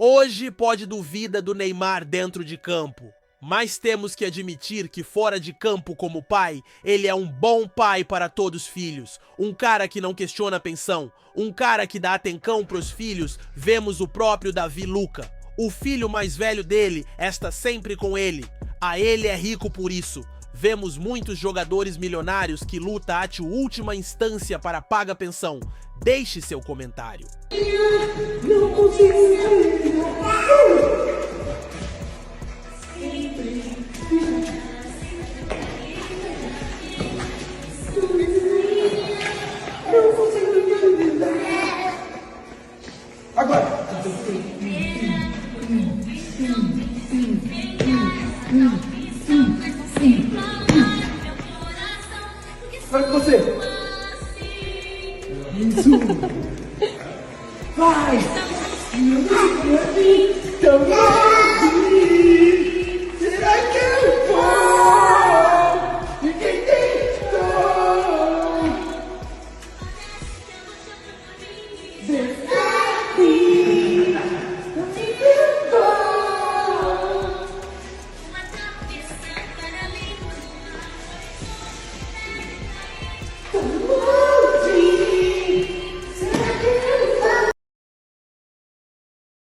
Hoje pode duvida do Neymar dentro de campo, mas temos que admitir que fora de campo como pai, ele é um bom pai para todos os filhos, um cara que não questiona a pensão, um cara que dá atencão pros filhos. Vemos o próprio Davi Luca, o filho mais velho dele está sempre com ele, a ele é rico por isso. Vemos muitos jogadores milionários que lutam até última instância para pagar pensão. Deixe seu comentário. Não consigo. Agora. Agora com você. Isso. Vai. Então vai.